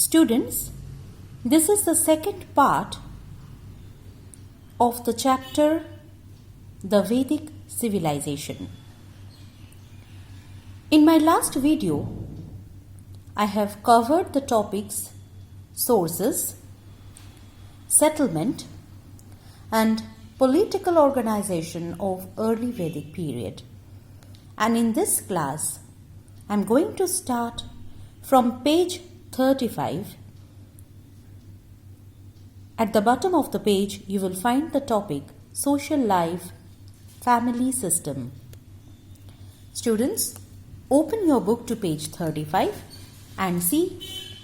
Students, this is the second part of the chapter The Vedic Civilization. In my last video, I have covered the topics sources, settlement and political organization of early Vedic period. And in this class, I am going to start from page 35. At the bottom of the page, you will find the topic Social Life, Family System. Students, open your book to page 35 and see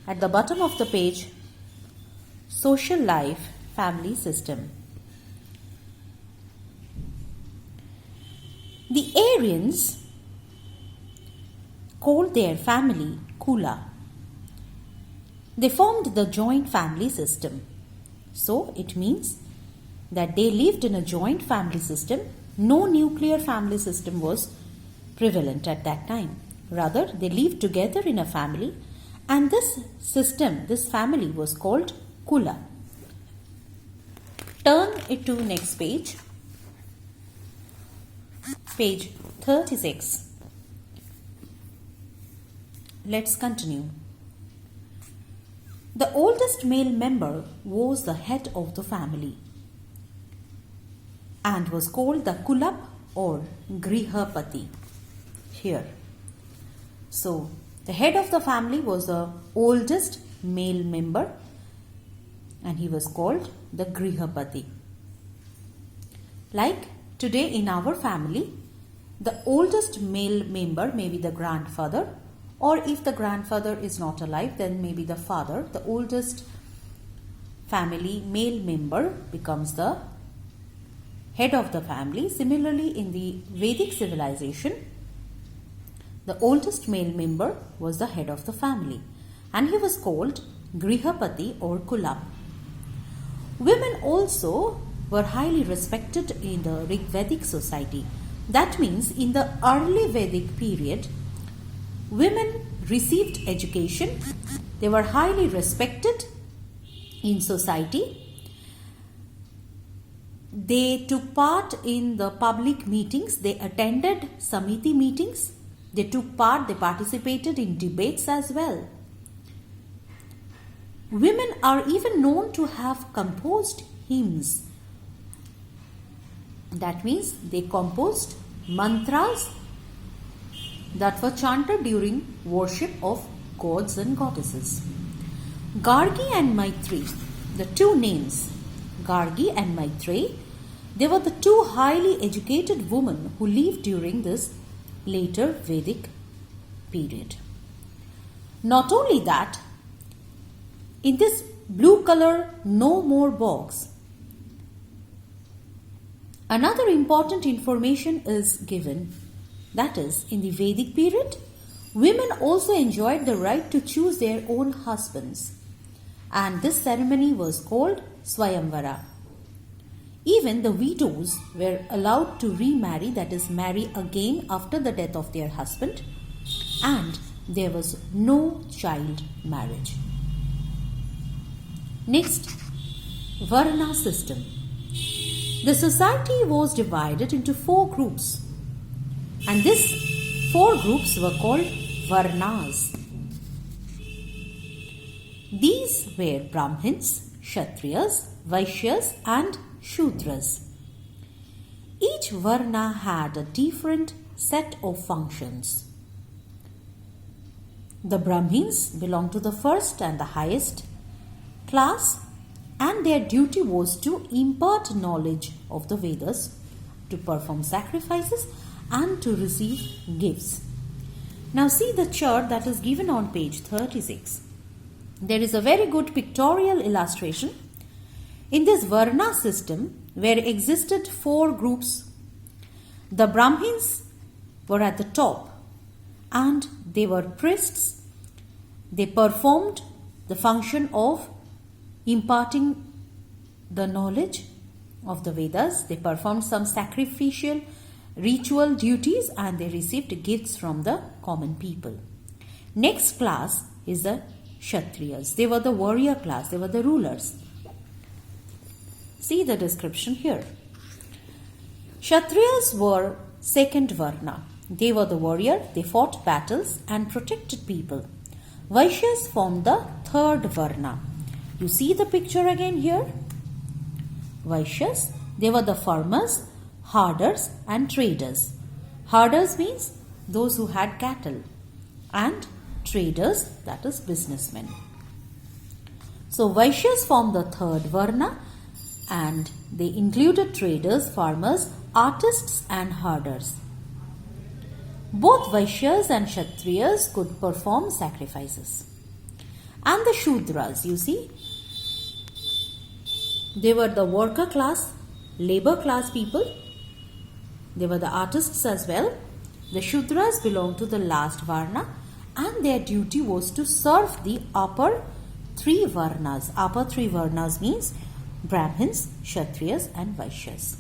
at the bottom of the page Social Life, Family System. The Aryans called their family Kula. They formed the joint family system. So it means that they lived in a joint family system. No nuclear family system was prevalent at that time. Rather, they lived together in a family, and this system, this family was called Kula. Turn it to next page. Page 36. Let's continue. The oldest male member was the head of the family and was called the Kulap or Grihapati here. So, the head of the family was the oldest male member and he was called the Grihapati. Like today in our family, the oldest male member may be the grandfather, or if the grandfather is not alive, then maybe the father. The oldest family male member becomes the head of the family. Similarly, in the Vedic civilization, the oldest male member was the head of the family and he was called Grihapati or Kulap. Women also were highly respected in the Rigvedic society. That means in the early Vedic period, women received education. They were highly respected in society. They took part in the public meetings. They attended Samiti meetings. They participated in debates as well. Women are even known to have composed hymns. That means they composed mantras that were chanted during worship of gods and goddesses. Gargi and Maitri, the two names, Gargi and Maitri, they were the two highly educated women who lived during this later Vedic period. Not only that, in this blue color no more box, another important information is given. That is, in the Vedic period, women also enjoyed the right to choose their own husbands. And this ceremony was called Swayamvara. Even the widows were allowed to remarry, that is, marry again after the death of their husband. And there was no child marriage. Next, Varna system. The society was divided into 4 groups. And these 4 groups were called Varnas. These were Brahmins, Kshatriyas, Vaishyas and Shudras. Each Varna had a different set of functions. The Brahmins belonged to the first and the highest class, and their duty was to impart knowledge of the Vedas, to perform sacrifices and to receive gifts. Now see the chart that is given on page 36. There is a very good pictorial illustration. In this Varna system, where existed 4 groups, the Brahmins were at the top and they were priests. They performed the function of imparting the knowledge of the Vedas. They performed some sacrificial ritual duties and they received gifts from the common people. Next class is the Kshatriyas. They were the warrior class, they were the rulers. See the description here. Kshatriyas were second Varna. They were the warrior, they fought battles and protected people. Vaishyas formed the third Varna. You see the picture again here? Vaishyas, they were the farmers, herders and traders. Herders means those who had cattle, and traders, that is businessmen. So Vaishyas formed the third Varna, and they included traders, farmers, artists and herders. Both Vaishyas and Kshatriyas could perform sacrifices. And the Shudras, you see, they were the worker class, labor class people. They were the artists as well. The Shudras belonged to the last Varna, and their duty was to serve the upper three Varnas. Upper three Varnas means Brahmins, Kshatriyas and Vaishyas.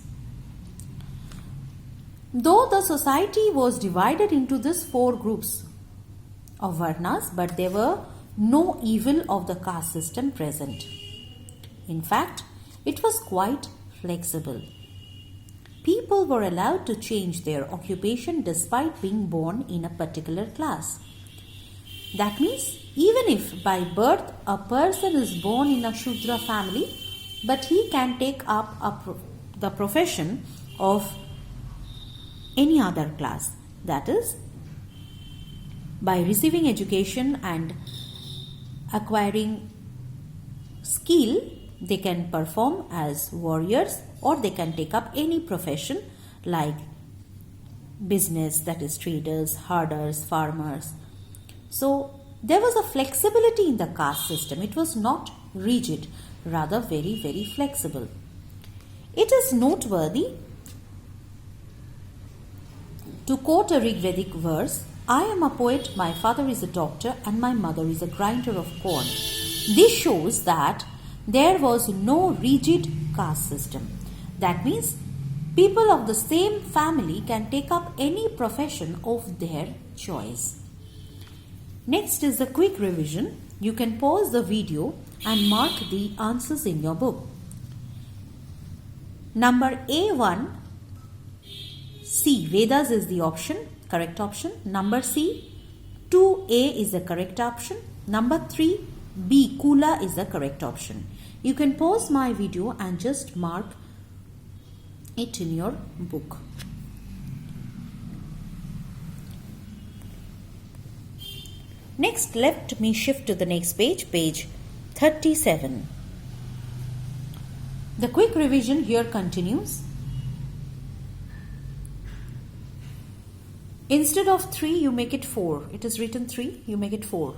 Though the society was divided into these four groups of Varnas, but there were no evil of the caste system present. In fact, it was quite flexible. People were allowed to change their occupation despite being born in a particular class. That means even if by birth a person is born in a Shudra family, but he can take up the profession of any other class. That is, by receiving education and acquiring skill, they can perform as warriors, or they can take up any profession like business, that is traders, herders, farmers. So there was a flexibility in the caste system. It was not rigid, rather very, very flexible. It is noteworthy to quote a Rigvedic verse, "I am a poet, my father is a doctor, and my mother is a grinder of corn." This shows that there was no rigid caste system. That means people of the same family can take up any profession of their choice. Next is a quick revision. You can pause the video and mark the answers in your book. Number A1, C, Vedas is the option, correct option. Number C, 2A is the correct option. Number 3, B, Kula is the correct option. You can pause my video and just mark it in your book. Next, let me shift to the next page, page 37. The quick revision here continues. Instead of 3, you make it 4. It is written 3, you make it 4.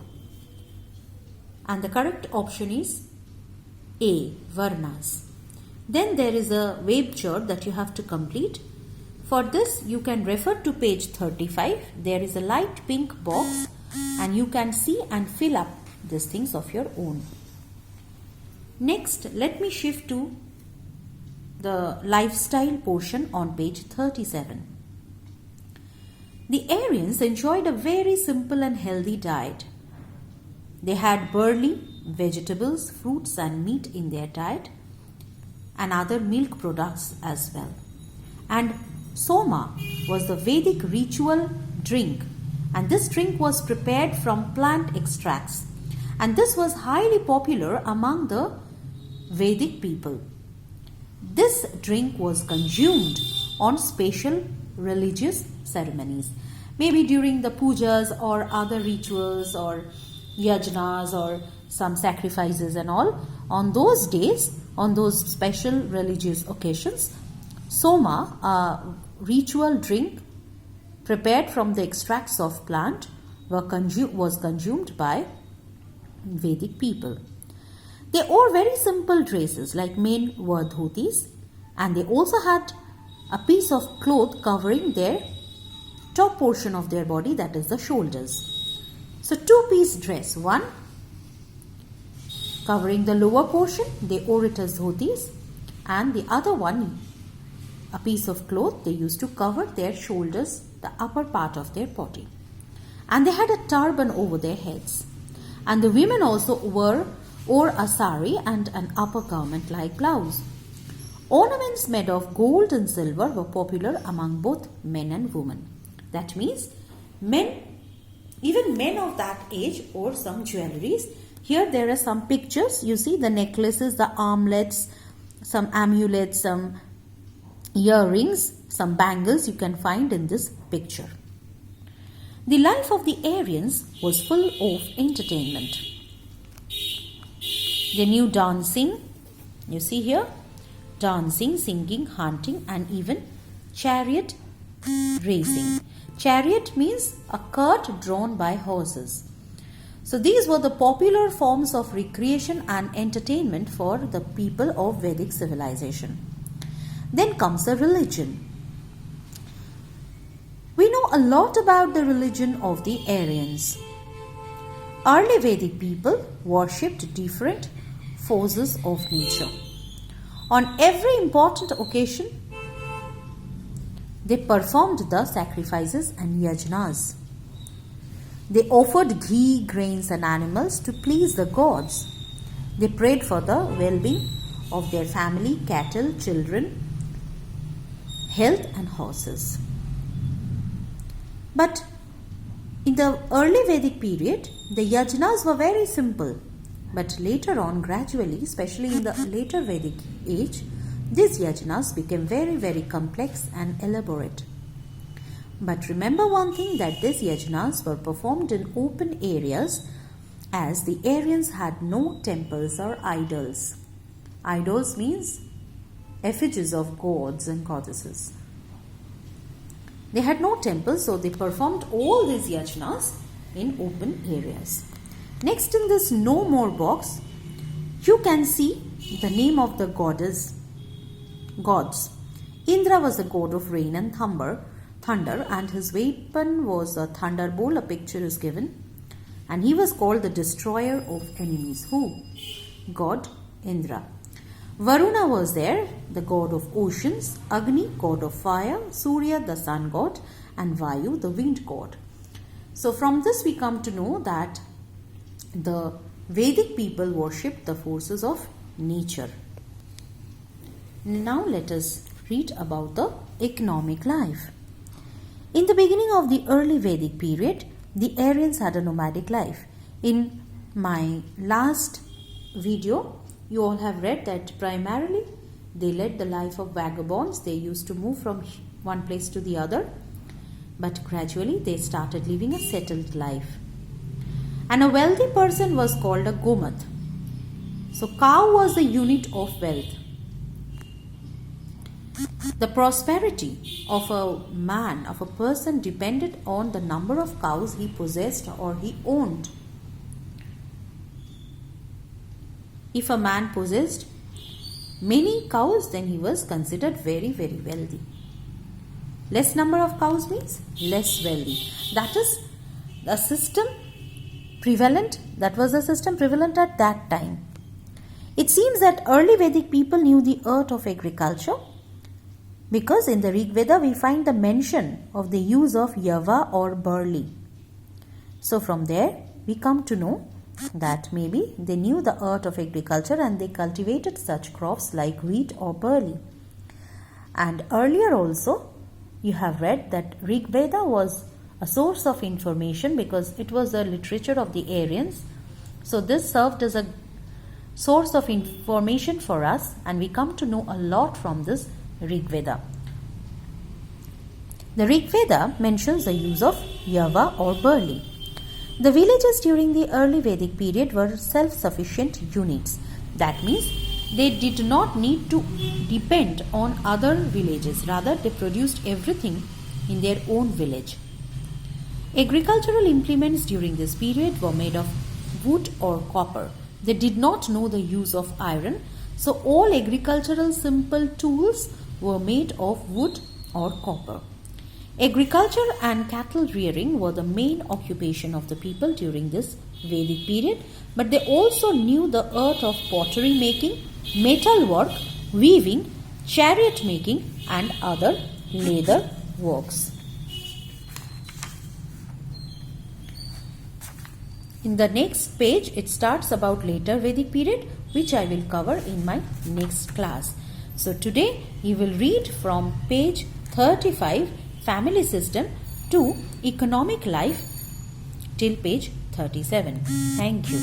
And the correct option is A, Varnas. Then there is a web chart that you have to complete. For this, you can refer to page 35. There is a light pink box and you can see and fill up these things of your own. Next, let me shift to the lifestyle portion on page 37. The Aryans enjoyed a very simple and healthy diet. They had barley, vegetables, fruits and meat in their diet, and other milk products as well. And Soma was the Vedic ritual drink, and this drink was prepared from plant extracts, and this was highly popular among the Vedic people. This drink was consumed on special religious ceremonies, maybe during the pujas or other rituals or yajnas or some sacrifices and all. On those days, on those special religious occasions, Soma, a ritual drink prepared from the extracts of plant, was consumed by Vedic people. They wore very simple dresses, like men wore dhotis, and they also had a piece of cloth covering their top portion of their body, that is the shoulders. So two-piece dress, one covering the lower portion, they wore it as dhotis, and the other one, a piece of cloth they used to cover their shoulders, the upper part of their body. And they had a turban over their heads. And the women also wore a sari and an upper garment like blouse. Ornaments made of gold and silver were popular among both men and women. That means even men of that age wore some jewelries. Here there are some pictures. You see the necklaces, the armlets, some amulets, some earrings, some bangles you can find in this picture. The life of the Aryans was full of entertainment. They knew dancing, you see here, dancing, singing, hunting, and even chariot racing. Chariot means a cart drawn by horses. So these were the popular forms of recreation and entertainment for the people of Vedic civilization. Then comes the religion. We know a lot about the religion of the Aryans. Early Vedic people worshipped different forces of nature. On every important occasion, they performed the sacrifices and yajnas. They offered ghee, grains and animals to please the gods. They prayed for the well-being of their family, cattle, children, health and horses. But in the early Vedic period, the yajnas were very simple. But later on, gradually, especially in the later Vedic age, these yajnas became very, very complex and elaborate. But remember one thing, that these yajnas were performed in open areas, as the Aryans had no temples or idols. Idols means effigies of gods and goddesses. They had no temples, so they performed all these yajnas in open areas. Next in this no more box, you can see the name of the gods. Indra was the god of rain and thunder, and his weapon was a thunderbolt. A picture is given. And he was called the destroyer of enemies. Who? God Indra. Varuna was there, the god of oceans, Agni, god of fire, Surya, the sun god, and Vayu, the wind god. So from this we come to know that the Vedic people worshipped the forces of nature. Now let us read about the economic life. In the beginning of the early Vedic period, the Aryans had a nomadic life. In my last video, you all have read that primarily they led the life of vagabonds. They used to move from one place to the other, but gradually they started living a settled life. And a wealthy person was called a Gomat. So cow was the unit of wealth. The prosperity of a man, of a person, depended on the number of cows he possessed or he owned. If a man possessed many cows, then he was considered very, very wealthy. Less number of cows means less wealthy. That is the system prevalent. That was the system prevalent at that time. It seems that early Vedic people knew the art of agriculture, because in the Rig Veda we find the mention of the use of yava or barley. So from there we come to know that maybe they knew the art of agriculture and they cultivated such crops like wheat or barley. And earlier also you have read that Rig Veda was a source of information because it was the literature of the Aryans. So this served as a source of information for us, and we come to know a lot from this Rig Veda. The Rig Veda mentions the use of yava or barley. The villages during the early Vedic period were self-sufficient units. That means they did not need to depend on other villages. Rather, they produced everything in their own village. Agricultural implements during this period were made of wood or copper. They did not know the use of iron, so all agricultural simple tools were made of wood or copper. Agriculture and cattle rearing were the main occupation of the people during this Vedic period, but they also knew the art of pottery making, metal work, weaving, chariot making, and other leather works. In the next page, it starts about later Vedic period, which I will cover in my next class. So today you will read from page 35, family system, to economic life till page 37. Thank you.